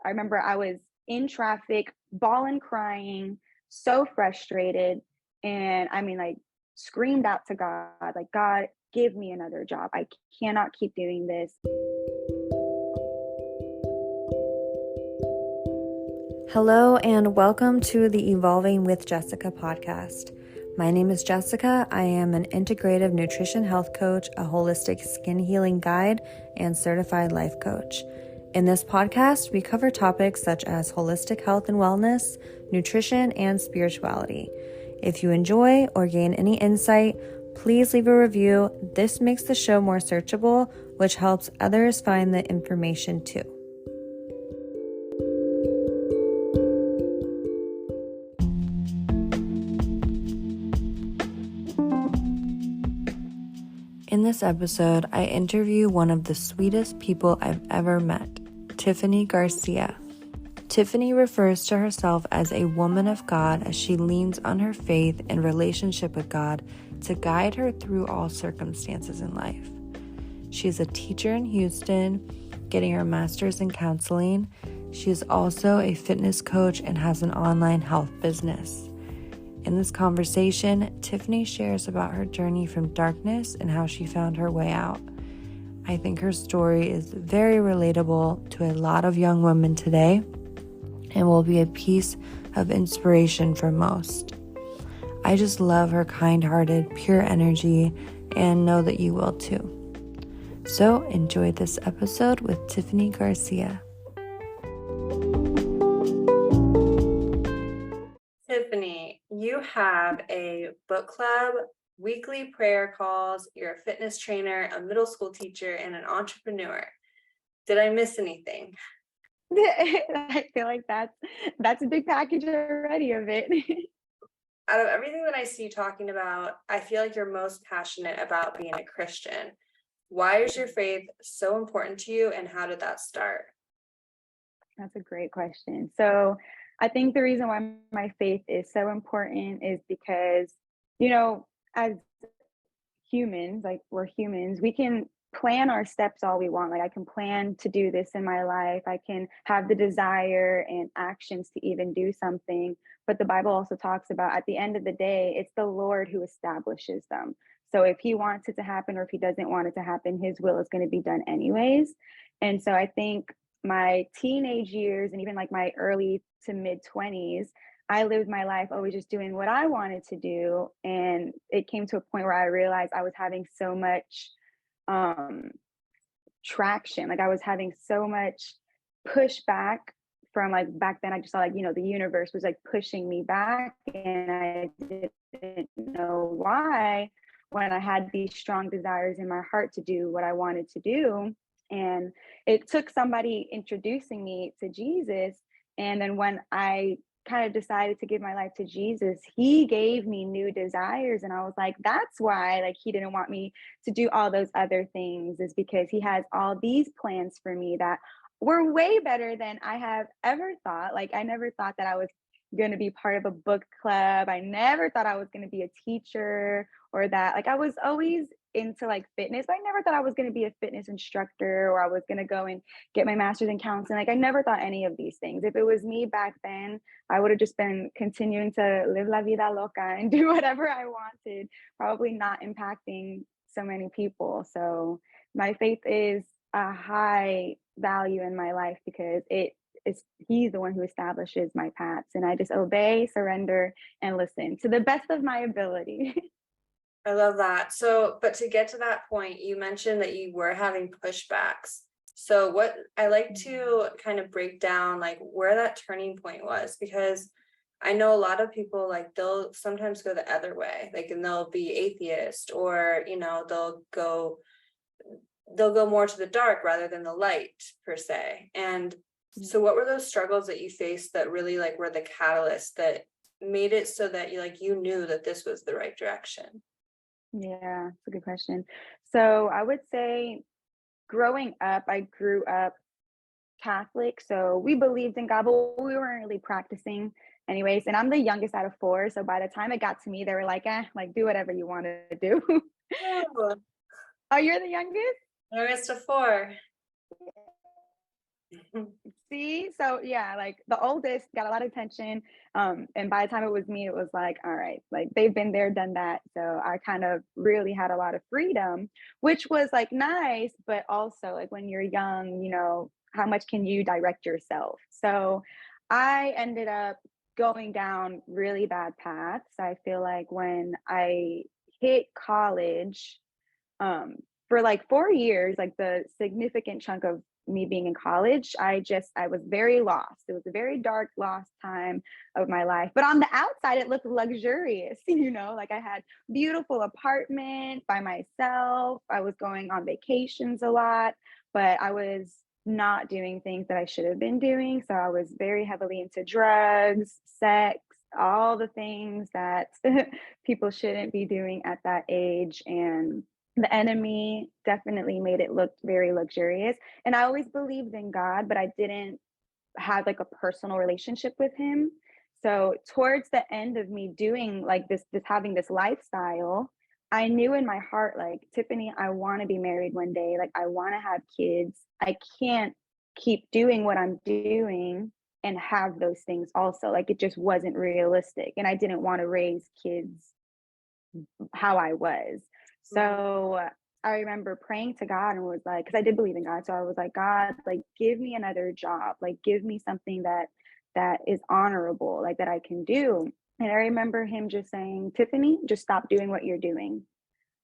I remember I was in traffic, bawling, crying, so frustrated. And I mean, like, screamed out to God, like, God, give me another job. I cannot keep doing this. Hello, and welcome to the Evolving with Jessica podcast. My name is Jessica. I am an integrative nutrition health coach, a holistic skin healing guide, and certified life coach. In this podcast, we cover topics such as holistic health and wellness, nutrition, and spirituality. If you enjoy or gain any insight, please leave a review. This makes the show more searchable, which helps others find the information too. In this episode, I interview one of the sweetest people I've ever met, Tiffany Garcia. Tiffany refers to herself as a woman of God as she leans on her faith and relationship with God to guide her through all circumstances in life. She is a teacher in Houston, getting her master's in counseling. She is also a fitness coach and has an online health business. In this conversation, Tiffany shares about her journey from darkness and how she found her way out. I think her story is very relatable to a lot of young women today and will be a piece of inspiration for most. I just love her kind-hearted, pure energy and know that you will too. So enjoy this episode with Tiffany Garcia. Tiffany, you have a book club, weekly prayer calls, you're a fitness trainer, a middle school teacher, and an entrepreneur. Did I miss anything? I feel like that's a big package already of it. Out of everything that I see you talking about, I feel like you're most passionate about being a Christian. Why is your faith so important to you, and how did that start? That's a great question. So I think the reason why my faith is so important is because, as humans, like, we're humans, we can plan our steps all we want. Like, I can plan to do this in my life. I can have the desire and actions to even do something. But the Bible also talks about, at the end of the day, it's the Lord who establishes them. So if he wants it to happen or if he doesn't want it to happen, his will is going to be done anyways. And so I think my teenage years and even like my early to mid 20s, I lived my life always just doing what I wanted to do. And it came to a point where I realized I was having so much um, traction. Like, I was having so much pushback from, like, back then I just saw, like, the universe was like pushing me back, and I didn't know why, when I had these strong desires in my heart to do what I wanted to do. And it took somebody introducing me to Jesus. And then when I kind of decided to give my life to Jesus, he gave me new desires. And I was like, that's why, like, he didn't want me to do all those other things, is because he has all these plans for me that were way better than I have ever thought. Like, I never thought that I was going to be part of a book club. I never thought I was going to be a teacher, or that, like, I was always into, like, fitness, but I never thought I was going to be a fitness instructor, or I was going to go and get my master's in counseling. Like, I never thought any of these things. If it was me back then, I would have just been continuing to live la vida loca and do whatever I wanted, probably not impacting so many people. So my faith is a high value in my life because he's the one who establishes my paths, and I just obey, surrender, and listen to the best of my ability. I love that. So, but to get to that point, you mentioned that you were having pushbacks. So what I like to kind of break down, like, where that turning point was, because I know a lot of people, like, they'll sometimes go the other way, like, and they'll be atheist, or, they'll go more to the dark rather than the light per se. And so what were those struggles that you faced that really, like, were the catalyst that made it so that you knew that this was the right direction? Yeah, it's a good question. So I would say, growing up, I grew up Catholic, so we believed in God, but we weren't really practicing anyways. And I'm the youngest out of four, so by the time it got to me, they were like, like, do whatever you want to do. Oh, Oh, you're the youngest? youngest of four. See, so yeah, like the oldest got a lot of attention. And by the time it was me, it was like, all right, like they've been there, done that. So I kind of really had a lot of freedom, which was like nice, but also like when you're young, how much can you direct yourself? So I ended up going down really bad paths. I feel like when I hit college, um, for like 4 years, like the significant chunk of me being in college, I was very lost. It was a very dark, lost time of my life. But on the outside, it looked luxurious, like I had beautiful apartment by myself. I was going on vacations a lot, but I was not doing things that I should have been doing. So I was very heavily into drugs, sex, all the things that people shouldn't be doing at that age. And the enemy definitely made it look very luxurious. And I always believed in God, but I didn't have like a personal relationship with him. So towards the end of me doing like this having this lifestyle, I knew in my heart, like, Tiffany, I want to be married one day. Like, I want to have kids. I can't keep doing what I'm doing and have those things also. Like, it just wasn't realistic. And I didn't want to raise kids how I was. Mhm. So I remember praying to God and was like, because I did believe in God. So I was like, God, like, give me another job. Like, give me something that is honorable, like that I can do. And I remember him just saying, Tiffany, just stop doing what you're doing.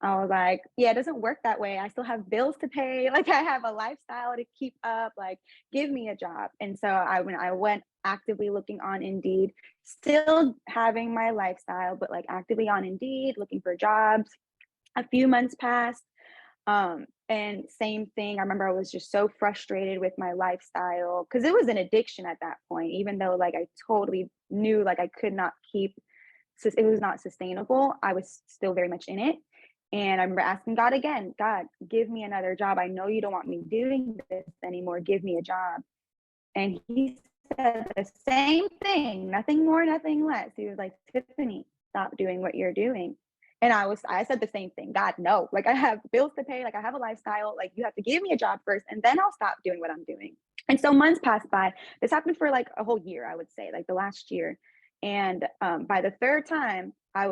I was like, yeah, it doesn't work that way. I still have bills to pay. Like, I have a lifestyle to keep up. Like, give me a job. And so when I went actively looking on Indeed, still having my lifestyle, but like actively on Indeed, looking for jobs. A few months passed. And same thing. I remember I was just so frustrated with my lifestyle because it was an addiction at that point, even though like I totally knew like I could not keep, it was not sustainable. I was still very much in it. And I remember asking God again, God, give me another job. I know you don't want me doing this anymore. Give me a job. And he said the same thing, nothing more, nothing less. He was like, Tiffany, stop doing what you're doing. And I said the same thing. God, no, like I have bills to pay, like I have a lifestyle, like you have to give me a job first, and then I'll stop doing what I'm doing. And so months passed by. This happened for like a whole year, I would say, like the last year. And by the third time, I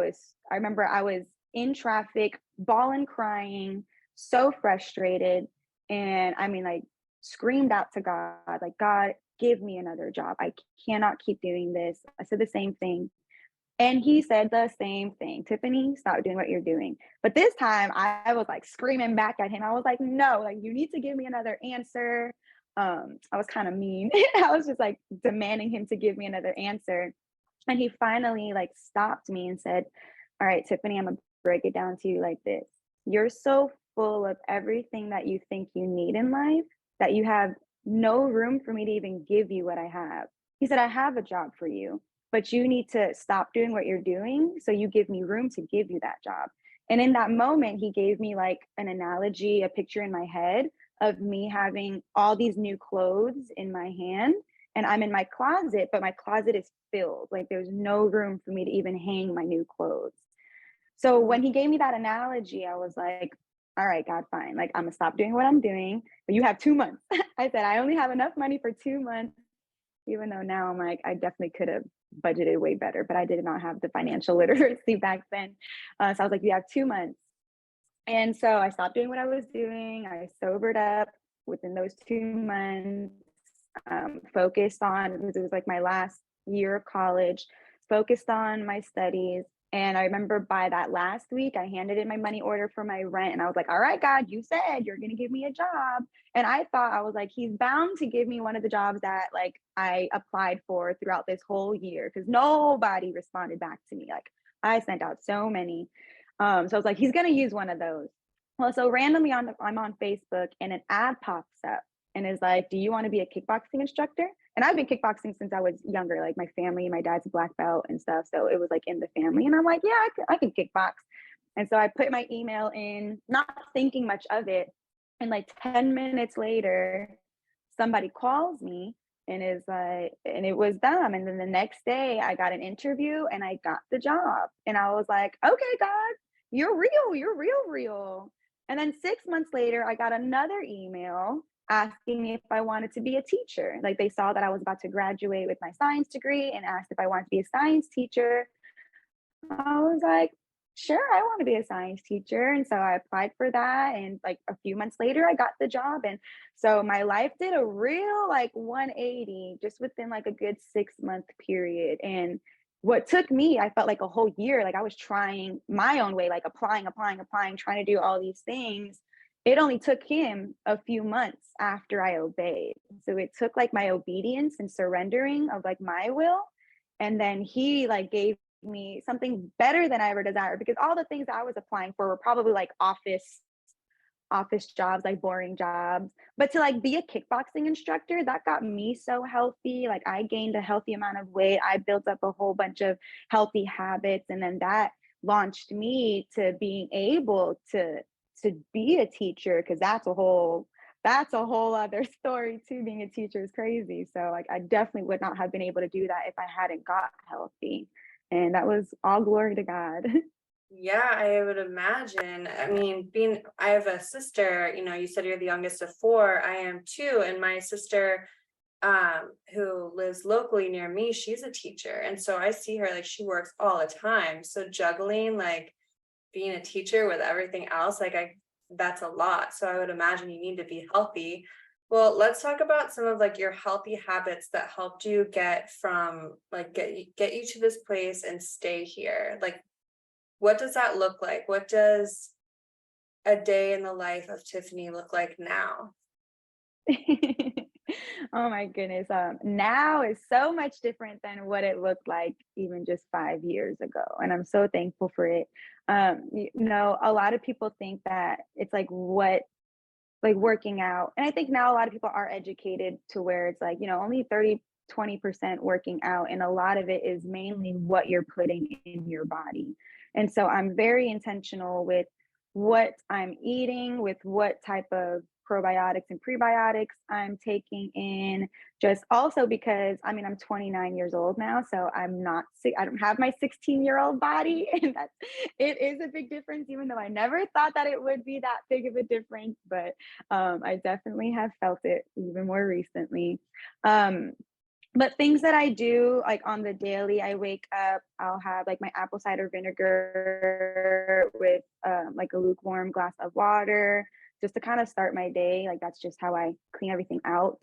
remember I was in traffic, bawling, crying, so frustrated. And I mean, like, screamed out to God, like, God, give me another job. I cannot keep doing this. I said the same thing. And he said the same thing. Tiffany, stop doing what you're doing. But this time I was like screaming back at him. I was like, no, like you need to give me another answer. I was kind of mean. I was just like demanding him to give me another answer. And he finally like stopped me and said, all right, Tiffany, I'm gonna break it down to you like this. You're so full of everything that you think you need in life that you have no room for me to even give you what I have. He said, I have a job for you, but you need to stop doing what you're doing so you give me room to give you that job. And in that moment, he gave me like an analogy, a picture in my head of me having all these new clothes in my hand, and I'm in my closet, but my closet is filled. Like there's no room for me to even hang my new clothes. So when he gave me that analogy, I was like, all right, God, fine. Like I'm gonna stop doing what I'm doing, but you have 2 months. I said, I only have enough money for 2 months, even though now I'm like, I definitely could have budgeted way better, but I did not have the financial literacy back then. So I was like, you have 2 months. And so I stopped doing what I was doing. I sobered up within those 2 months, focused on, because it was like my last year of college, focused on my studies. And I remember by that last week, I handed in my money order for my rent. And I was like, all right, God, you said you're going to give me a job. And I thought, I was like, he's bound to give me one of the jobs that like I applied for throughout this whole year because nobody responded back to me. Like I sent out so many. So I was like, he's going to use one of those. Well, so randomly I'm on Facebook and an ad pops up and is like, do you want to be a kickboxing instructor? And I've been kickboxing since I was younger, like my family, my dad's a black belt and stuff. So it was like in the family. And I'm like, yeah, I can kickbox. And so I put my email in, not thinking much of it. And like 10 minutes later, somebody calls me and is like, and it was them. And then the next day I got an interview and I got the job. And I was like, okay, God, you're real, real. And then 6 months later, I got another email asking me if I wanted to be a teacher. Like they saw that I was about to graduate with my science degree and asked if I wanted to be a science teacher. I was like, sure, I want to be a science teacher. And so I applied for that. And like a few months later, I got the job. And so my life did a real like 180 just within like a good 6 month period. And what took me, I felt like a whole year, like I was trying my own way, like applying, trying to do all these things. It only took him a few months after I obeyed. So it took like my obedience and surrendering of like my will. And then he like gave me something better than I ever desired, because all the things that I was applying for were probably like office jobs, like boring jobs. But to like be a kickboxing instructor, that got me so healthy. Like I gained a healthy amount of weight. I built up a whole bunch of healthy habits. And then that launched me to being able to be a teacher, because that's a whole other story too. Being a teacher is crazy. So like I definitely would not have been able to do that if I hadn't got healthy. And that was all glory to God. Yeah, I would imagine. I mean, I have a sister, you said you're the youngest of four. I am too. And my sister, who lives locally near me, she's a teacher. And so I see her, like, she works all the time. So juggling, like, being a teacher with everything else, like, that's a lot. So I would imagine you need to be healthy. Well, let's talk about some of like your healthy habits that helped you get from like get you to this place and stay here. Like, what does that look like? What does a day in the life of Tiffany look like now? Oh my goodness. Now is so much different than what it looked like even just 5 years ago. And I'm so thankful for it. A lot of people think that it's like working out. And I think now a lot of people are educated to where it's like, only 30-20% working out. And a lot of it is mainly what you're putting in your body. And so I'm very intentional with what I'm eating, with what type of probiotics and prebiotics I'm taking in. Just also because I'm 29 years old now, so I'm not sick. I don't have my 16-year-old body, and it is a big difference, even though I never thought that it would be that big of a difference. But I definitely have felt it even more recently. Um, but things that I do like on the daily, I wake up, I'll have like my apple cider vinegar with like a lukewarm glass of water just to kind of start my day. Like that's just how I clean everything out.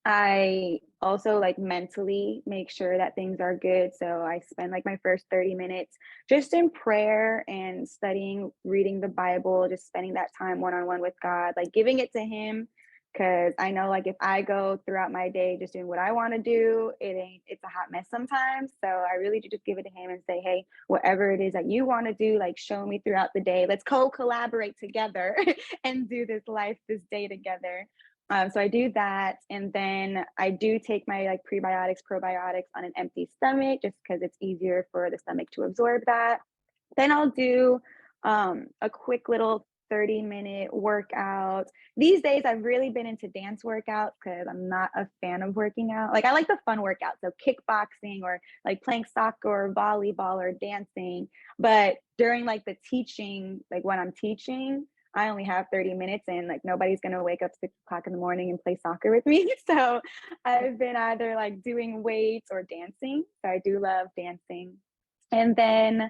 I also like mentally make sure that things are good. So I spend like my first 30 minutes just in prayer and studying, reading the Bible, just spending that time one on one with God, like giving it to Him. Cause I know like if I go throughout my day just doing what I want to do, it's a hot mess sometimes. So I really do just give it to Him and say, hey, whatever it is that you want to do, like show me throughout the day. Let's collaborate together and do this day together. So I do that, and then I do take my like prebiotics, probiotics on an empty stomach, just because it's easier for the stomach to absorb that. Then I'll do a quick little 30-minute workout. These days, I've really been into dance workouts because I'm not a fan of working out. Like I like the fun workouts, so kickboxing or like playing soccer or volleyball or dancing. But during like the teaching, like when I'm teaching, I only have 30 minutes, and like nobody's gonna wake up 6 o'clock in the morning and play soccer with me. So I've been either like doing weights or dancing. So I do love dancing. And then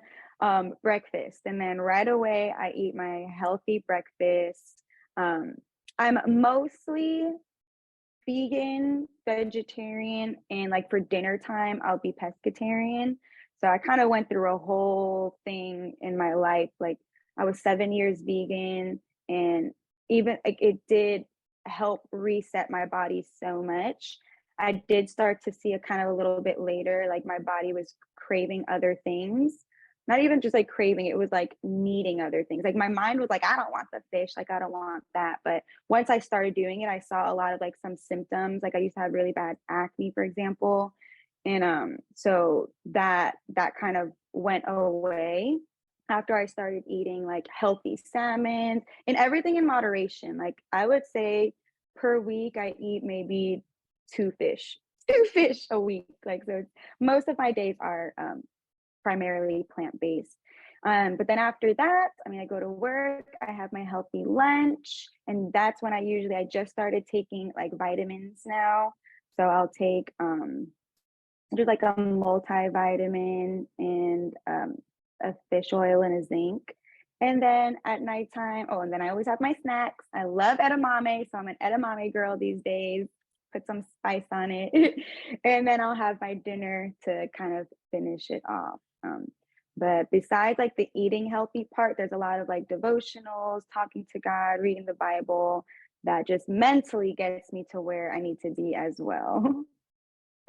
breakfast. And then right away I eat my healthy breakfast. Um, I'm mostly vegan, vegetarian, and like for dinner time, I'll be pescatarian. So I kind of went through a whole thing in my life. Like I was 7 years vegan, and even like it did help reset my body so much. I did start to see it kind of a little bit later, like my body was craving other things. Not even just like craving, it was like needing other things. Like my mind was like, I don't want the fish, like I don't want that. But once I started doing it, I saw a lot of like some symptoms. Like I used to have really bad acne, for example. And so that kind of went away after I started eating like healthy salmon and everything in moderation. Like I would say per week I eat maybe two fish, two fish a week. Like so most of my days are primarily plant-based. But then after that, I mean, I go to work, I have my healthy lunch, and that's when I just started taking like vitamins now. So I'll take just like a multivitamin and a fish oil and a zinc. And then at nighttime, oh, and then I always have my snacks. I love edamame, so I'm an edamame girl these days. Put some spice on it. And then I'll have my dinner to kind of finish it off. But besides like the eating healthy part, there's a lot of like devotionals, talking to God, reading the Bible that just mentally gets me to where I need to be as well.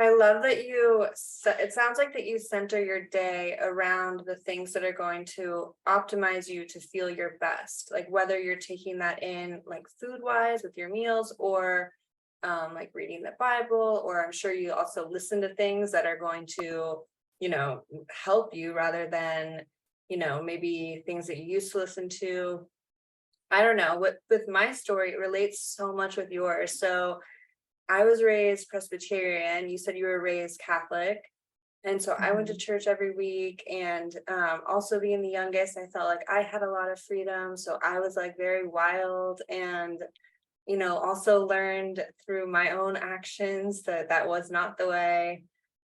I love that it sounds like that you center your day around the things that are going to optimize you to feel your best, like whether you're taking that in like food wise with your meals or like reading the Bible, or I'm sure you also listen to things that are going to, help you rather than, maybe things that you used to listen to. I don't know, with my story, it relates so much with yours. So I was raised Presbyterian. You said you were raised Catholic. And so I went to Mhm. church every week. And also being the youngest, I felt like I had a lot of freedom. So I was like very wild and, also learned through my own actions that that was not the way.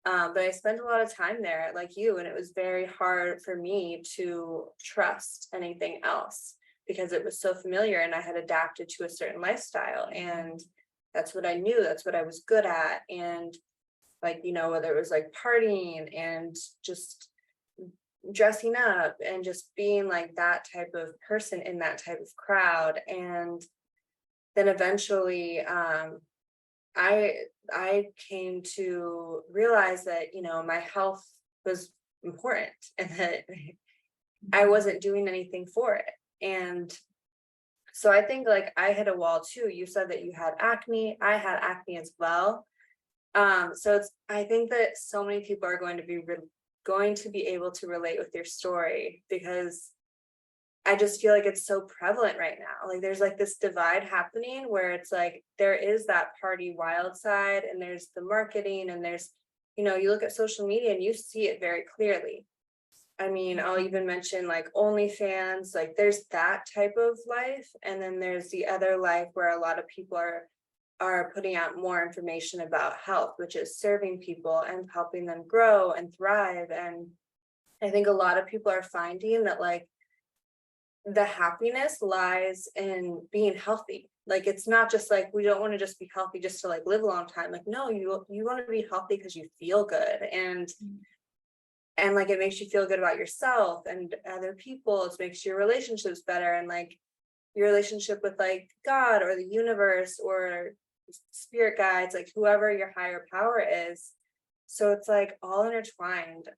But I spent a lot of time there, like you, and it was very hard for me to trust anything else because it was so familiar and I had adapted to a certain lifestyle. And that's what I knew, that's what I was good at. And like, whether it was like partying and just dressing up and just being like that type of person in that type of crowd. And then eventually I I came to realize that, my health was important and that I Mhm. wasn't doing anything for it. And so I think like I hit a wall too. You said that you had acne. I had acne as well. So I think that so many people are going to be able to relate with your story because I just feel like it's so prevalent right now. Like there's like this divide happening where it's like there is that party wild side and there's the marketing and there's, you look at social media and you see it very clearly. I mean, I'll Mhm. even mention like OnlyFans, like there's that type of life. And then there's the other life where a lot of people are putting out more information about health, which is serving people and helping them grow and thrive. And I think a lot of people are finding that like the happiness lies in being healthy. Like it's not just like we don't want to just be healthy just to like live a long time. Like no, you want to be healthy because you feel good and like it makes you feel good about yourself and other people. It makes your relationships better and like your relationship with like God or the universe or spirit guides, like whoever your higher power is. So it's like all intertwined.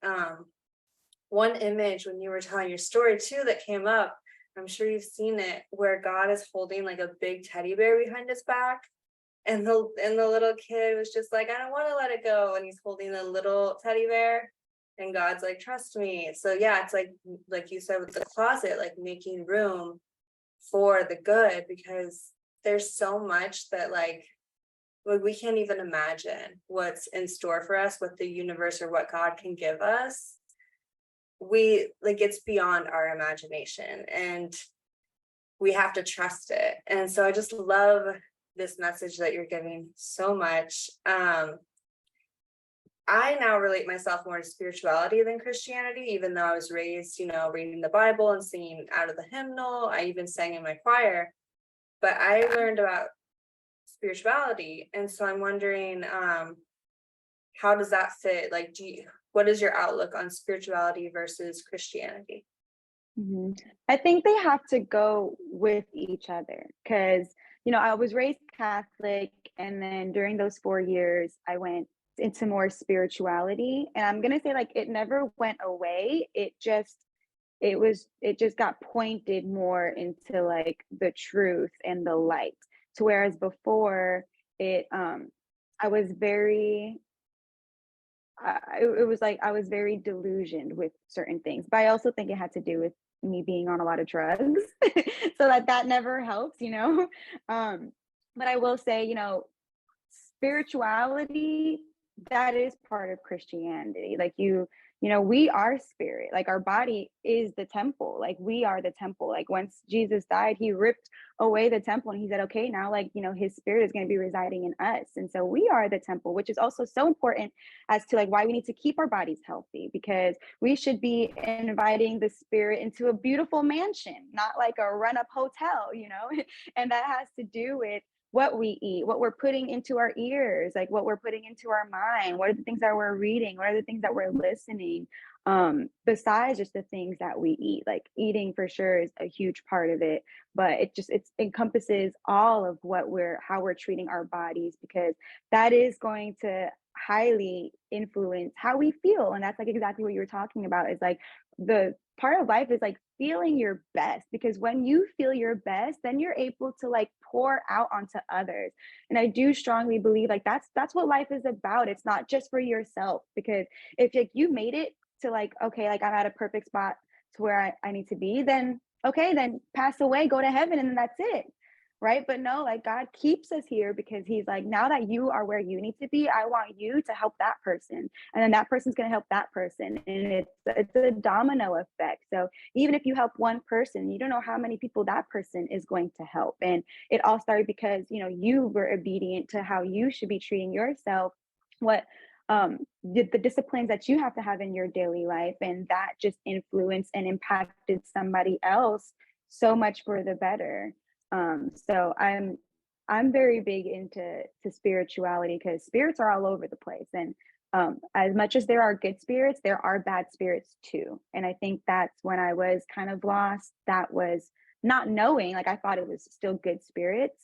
One image when you were telling your story too that came up, I'm sure you've seen it, where God is holding like a big teddy bear behind his back. And the little kid was just like, I don't want to let it go. And he's holding the little teddy bear. And God's like, trust me. So yeah, it's like you said with the closet, like making room for the good because there's so much that like we can't even imagine what's in store for us, what the universe or what God can give us. We like it's beyond our imagination and we have to trust it. And so I just love this message that you're giving so much. I now relate myself more to spirituality than Christianity, even though I was raised, reading the Bible and singing out of the hymnal. I even sang in my choir, but I learned about spirituality. And so I'm wondering, how does that fit? Like, what is your outlook on spirituality versus Christianity? Mhm. I think they have to go with each other because, I was raised Catholic, and then during those 4 years, I went into more spirituality. And I'm gonna say, like, it never went away. It just got pointed more into like the truth and the light. To whereas before, it I was very it was like I was very delusioned with certain things, but I also think it had to do with me being on a lot of drugs. So that never helps. Um, but I will say, spirituality that is part of Christianity. Like we are spirit. Like our body is the temple. Like we are the temple. Like once Jesus died, he ripped away the temple and he said, okay, now like, his spirit is going to be residing in us. And so we are the temple, which is also so important as to like why we need to keep our bodies healthy, because we should be inviting the spirit into a beautiful mansion, not like a run up hotel, and that has to do with what we eat, what we're putting into our ears, like what we're putting into our mind, what are the things that we're reading, what are the things that we're listening, besides just the things that we eat. Like eating for sure is a huge part of it, but it encompasses all of how we're treating our bodies, because that is going to highly influence how we feel. And that's like exactly what you were talking about, is like the part of life is like feeling your best, because when you feel your best, then you're able to like pour out onto others. And I do strongly believe like that's what life is about. It's not just for yourself, because if like you made it to like, okay, like I'm at a perfect spot to where I need to be, then okay, then pass away, go to heaven, and then that's it. Right. But no, like God keeps us here because he's like, now that you are where you need to be, I want you to help that person. And then that person's going to help that person. And it's a domino effect. So even if you help one person, you don't know how many people that person is going to help. And it all started because, you were obedient to how you should be treating yourself, what the disciplines that you have to have in your daily life. And that just influenced and impacted somebody else so much for the better. So I'm very big into spirituality, because spirits are all over the place. And as much as there are good spirits, there are bad spirits too. And I think that's when I was kind of lost. That was not knowing, like I thought it was still good spirits.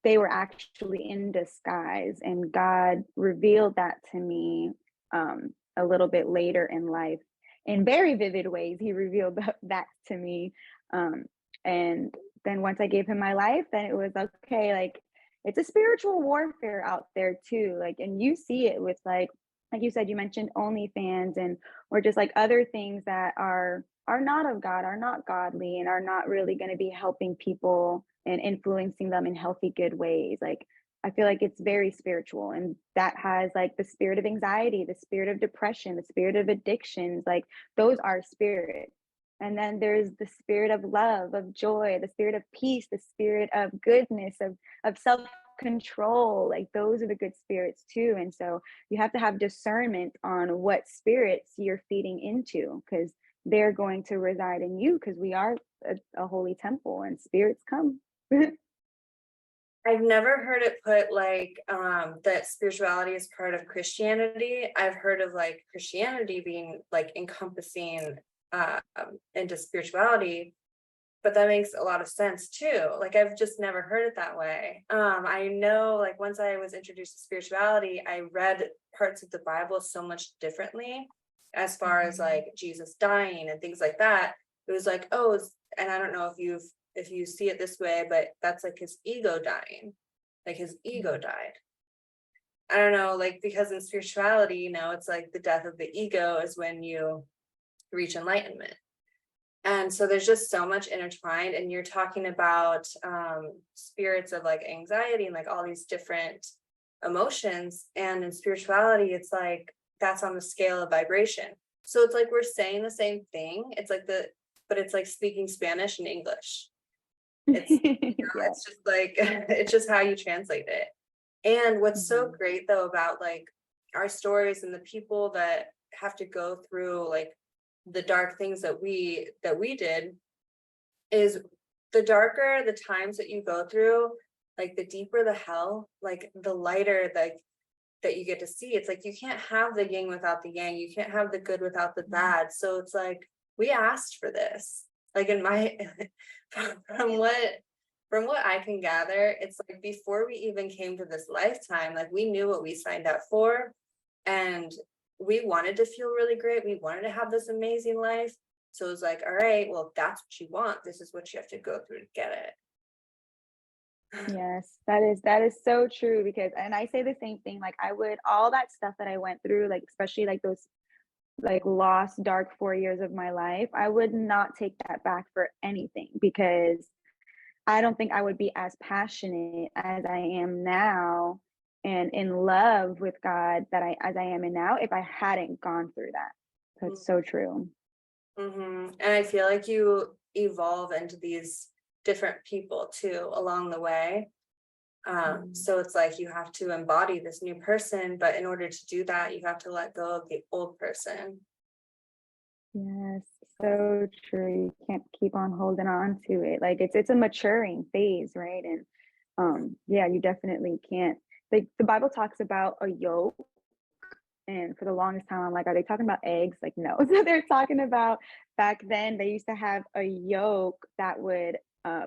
They were actually in disguise, and God revealed that to me a little bit later in life in very vivid ways. He revealed that to me. And then once I gave him my life, then it was okay, like it's a spiritual warfare out there too. Like, and you see it with like you said, you mentioned OnlyFans, and or just like other things that are not of God, are not godly, and are not really going to be helping people and influencing them in healthy, good ways. Like I feel like it's very spiritual, and that has like the spirit of anxiety, the spirit of depression, the spirit of addictions, like those are spirits. And then there's the spirit of love, of joy, the spirit of peace, the spirit of goodness, of self-control. Like those are the good spirits too. And so you have to have discernment on what spirits you're feeding into, because they're going to reside in you, because we are a holy temple and spirits come. I've never heard it put like that spirituality is part of Christianity. I've heard of like Christianity being like encompassing into spirituality, but that makes a lot of sense too. Like I've just never heard it that way. I know like once I was introduced to spirituality, I read parts of the Bible so much differently, as far as like Jesus dying and things like that. It was like, oh, and I don't know if you see it this way, but that's like his ego dying, like his ego died. I don't know, like because in spirituality, it's like the death of the ego is when you reach enlightenment. And so there's just so much intertwined, and you're talking about spirits of like anxiety and like all these different emotions. And in spirituality, it's like that's on the scale of vibration. So it's like we're saying the same thing. It's like but it's like speaking Spanish and English. It's Yeah. it's just like it's just how you translate it. And what's so great though about like our stories and the people that have to go through like the dark things that we did is the darker the times that you go through, like the deeper the hell, like the lighter like that you get to see. It's like you can't have the yin without the yang, you can't have the good without the bad. So it's like we asked for this. Like in my from what I can gather, it's like before we even came to this lifetime, like we knew what we signed up for, and we wanted to feel really great. We wanted to have this amazing life. So it was like, all right, well, if that's what you want, this is what you have to go through to get it. Yes, that is so true, because and I say the same thing, like I would all that stuff that I went through, like especially like those like lost dark 4 years of my life, I would not take that back for anything, because I don't think I would be as passionate as I am now and in love with God that as I am in now if I hadn't gone through that. That's so true. And I feel like you evolve into these different people too along the way. So it's like you have to embody this new person, but in order to do that, you have to let go of the old person. Yes, so true. You can't keep on holding on to it. Like it's a maturing phase, right? And yeah, you definitely can't. Like the Bible talks about a yoke, and for the longest time I'm like, are they talking about eggs? Like no. So they're talking about back then they used to have a yoke that would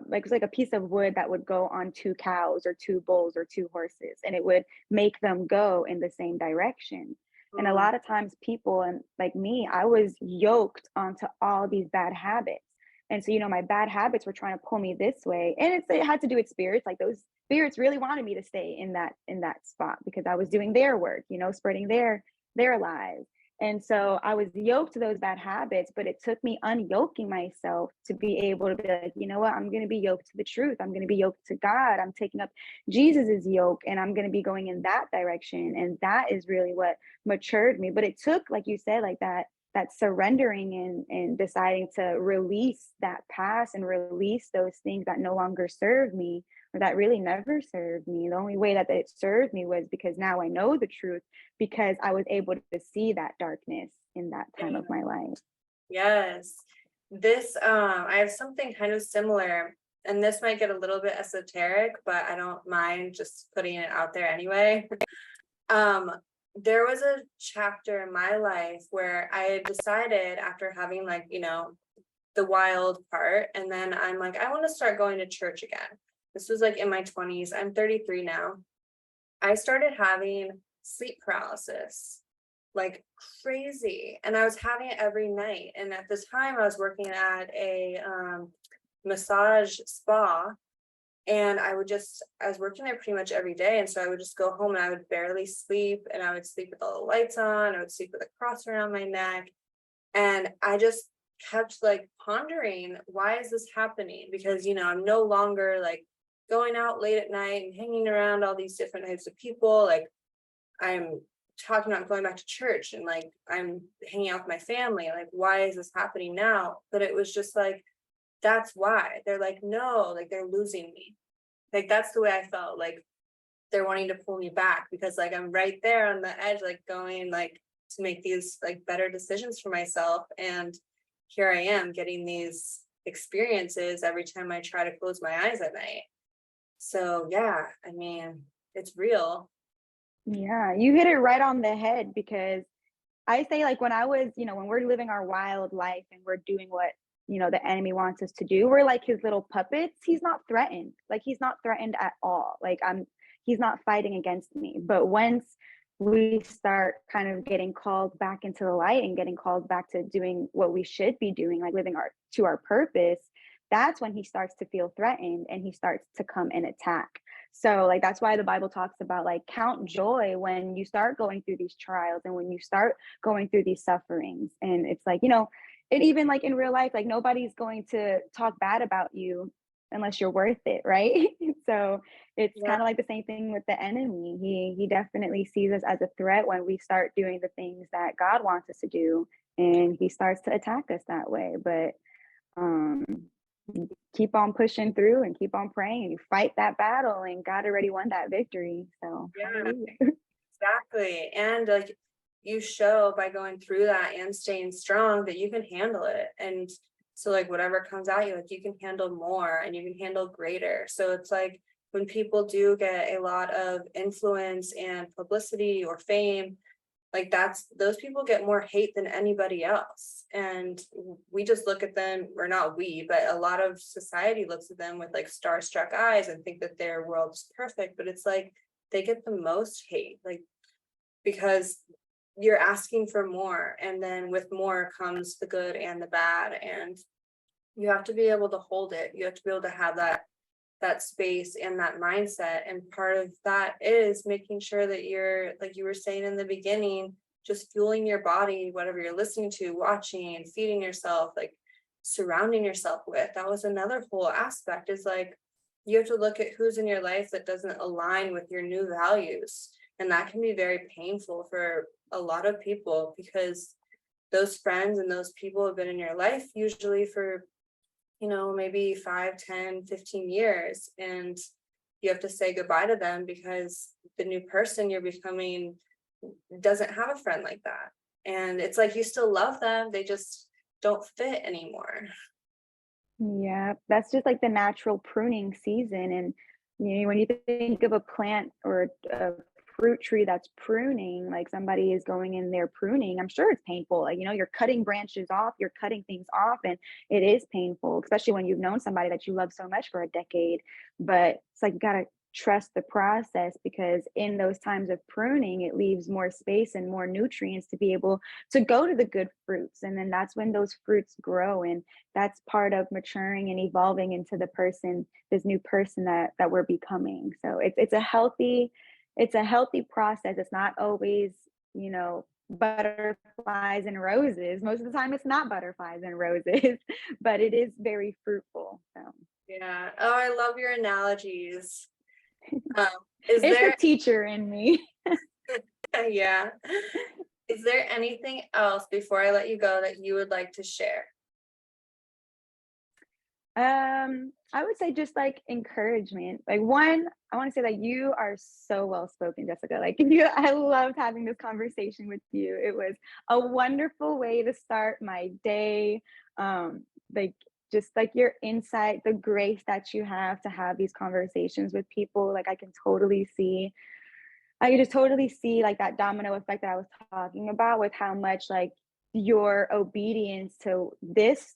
like it's like a piece of wood that would go on two cows or two bulls or two horses, and it would make them go in the same direction. And a Mm, lot of times people and like me, I was yoked onto all these bad habits. And so, my bad habits were trying to pull me this way. And it had to do with spirits. Like those spirits really wanted me to stay in that spot because I was doing their work, spreading their lies. And so I was yoked to those bad habits, but it took me unyoking myself to be able to be like, you know what, I'm going to be yoked to the truth. I'm going to be yoked to God. I'm taking up Jesus's yoke and I'm going to be going in that direction. And that is really what matured me. But it took, like you said, like that surrendering and deciding to release that past and release those things that no longer serve me or that really never served me. The only way that it served me was because now I know the truth, because I was able to see that darkness in that time yeah. of my life. Yes. I have something kind of similar, and this might get a little bit esoteric, but I don't mind just putting it out there anyway. Um, there was a chapter in my life where I had decided after having like, the wild part, and then I'm like, I want to start going to church again. This was like in my 20s. I'm 33 now. I started having sleep paralysis like crazy, and I was having it every night. And at this time I was working at a massage spa, and I was working there pretty much every day. And so I would just go home and I would barely sleep, and I would sleep with all the lights on. I would sleep with a cross around my neck. And I just kept like pondering, why is this happening? Because, I'm no longer like going out late at night and hanging around all these different types of people. Like I'm talking about going back to church, and like I'm hanging out with my family. Like, why is this happening now? But it was just like, that's why. They're like, no, like they're losing me. Like that's the way I felt. Like they're wanting to pull me back because like I'm right there on the edge, like going like to make these like better decisions for myself. And here I am getting these experiences every time I try to close my eyes at night. So yeah, I mean, it's real. Yeah, you hit it right on the head, because I say, like, when I was, when we're living our wild life and we're doing what, the enemy wants us to do, we're like his little puppets. He's not threatened. Like, he's not threatened at all. Like, he's not fighting against me. But once we start kind of getting called back into the light and getting called back to doing what we should be doing, like living to our purpose, that's when he starts to feel threatened and he starts to come and attack. So like that's why the Bible talks about like count joy when you start going through these trials and when you start going through these sufferings. And it's like, and even like in real life, like nobody's going to talk bad about you unless you're worth it, right? So it's Yeah. kind of like the same thing with the enemy. He definitely sees us as a threat when we start doing the things that God wants us to do, and he starts to attack us that way. But um keep on pushing through and keep on praying, and you fight that battle, and God already won that victory. So Yeah, hallelujah. exactly. And like you show by going through that and staying strong that you can handle it. And so like whatever comes at you, like you can handle more and you can handle greater. So it's like when people do get a lot of influence and publicity or fame, like those people get more hate than anybody else. And we just look at them, or not we, but a lot of society looks at them with like starstruck eyes and think that their world's perfect. But it's like they get the most hate, like because you're asking for more, and then with more comes the good and the bad, and you have to be able to hold it. You have to be able to have that space and that mindset. And part of that is making sure that you're, like you were saying in the beginning, just fueling your body, whatever you're listening to, watching, feeding yourself, like surrounding yourself with. That was another whole aspect, is like you have to look at who's in your life that doesn't align with your new values. And that can be very painful for a lot of people, because those friends and those people have been in your life usually for, maybe 5, 10, 15 years. And you have to say goodbye to them because the new person you're becoming doesn't have a friend like that. And it's like you still love them, they just don't fit anymore. Yeah, that's just like the natural pruning season. And when you think of a plant or a fruit tree that's pruning, like somebody is going in there pruning, I'm sure it's painful. Like, you're cutting branches off, you're cutting things off, and it is painful, especially when you've known somebody that you love so much for a decade. But it's like you gotta trust the process, because in those times of pruning, it leaves more space and more nutrients to be able to go to the good fruits. And then that's when those fruits grow. And that's part of maturing and evolving into this new person that we're becoming. So it's a healthy process. It's not always, butterflies and roses. Most of the time it's not butterflies and roses, but it is very fruitful. So Yeah. Oh, I love your analogies. Um, is it's the there, teacher in me. yeah. Is there anything else before I let you go that you would like to share? I would say just like encouragement. Like, one, I want to say that you are so well spoken, Jessica. Like, I loved having this conversation with you. It was a wonderful way to start my day. Like, just like your insight, the grace that you have to have these conversations with people. Like, I could just totally see like that domino effect that I was talking about, with how much like your obedience to this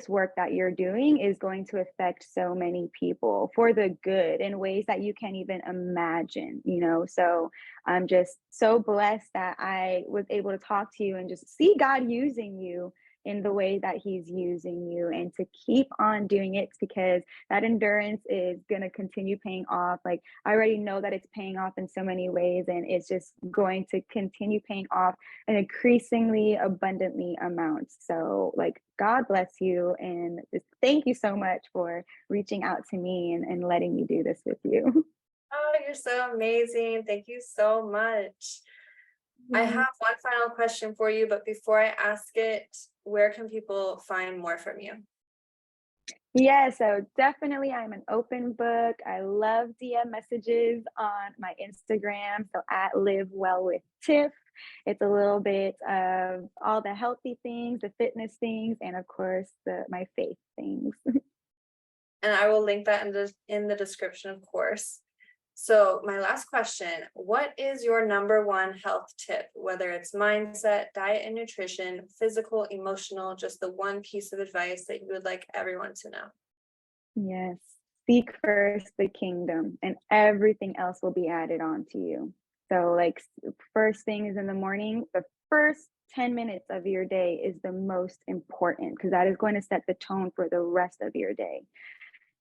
work that you're doing is going to affect so many people for the good in ways that you can't even imagine. So I'm just so blessed that I was able to talk to you and just see God using you in the way that he's using you, and to keep on doing it, because that endurance is going to continue paying off. Like, I already know that it's paying off in so many ways, and it's just going to continue paying off an increasingly abundantly amounts. So, like, God bless you, and just thank you so much for reaching out to me and letting me do this with you. Oh, you're so amazing. Thank you so much. I have one final question for you, but before I ask it, where can people find more from you? Yeah, so definitely I'm an open book. I love DM messages on my Instagram. So at Live Well with Tiff. It's a little bit of all the healthy things, the fitness things, and of course my faith things. And I will link that in the description, of course. So my last question, what is your number one health tip, whether it's mindset, diet and nutrition, physical, emotional, just the one piece of advice that you would like everyone to know? Yes. Seek first the kingdom, and everything else will be added on to you. So, like, first thing is in the morning, the first 10 minutes of your day is the most important, because that is going to set the tone for the rest of your day.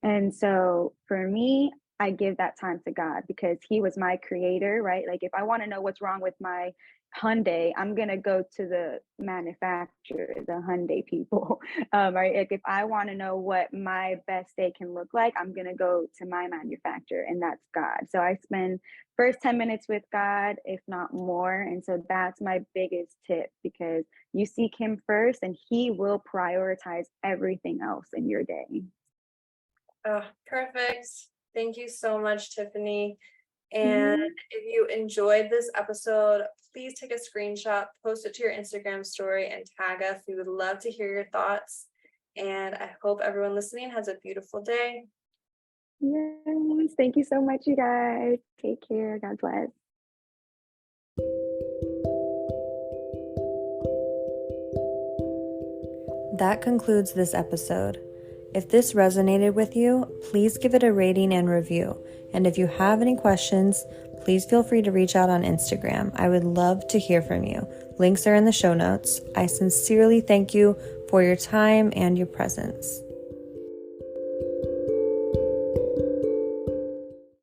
And so for me, I give that time to God, because he was my creator, right? Like, if I want to know what's wrong with my Hyundai, I'm going to go to the manufacturer, the Hyundai people, right? Like, if I want to know what my best day can look like, I'm going to go to my manufacturer, and that's God. So I spend first 10 minutes with God, if not more. And so that's my biggest tip, because you seek him first and he will prioritize everything else in your day. Oh, perfect. Thank you so much, Tiffany. And if you enjoyed this episode, please take a screenshot, post it to your Instagram story, and tag us. We would love to hear your thoughts. And I hope everyone listening has a beautiful day. Yes, thank you so much, you guys. Take care. God bless. That concludes this episode. If this resonated with you, please give it a rating and review. And if you have any questions, please feel free to reach out on Instagram. I would love to hear from you. Links are in the show notes. I sincerely thank you for your time and your presence.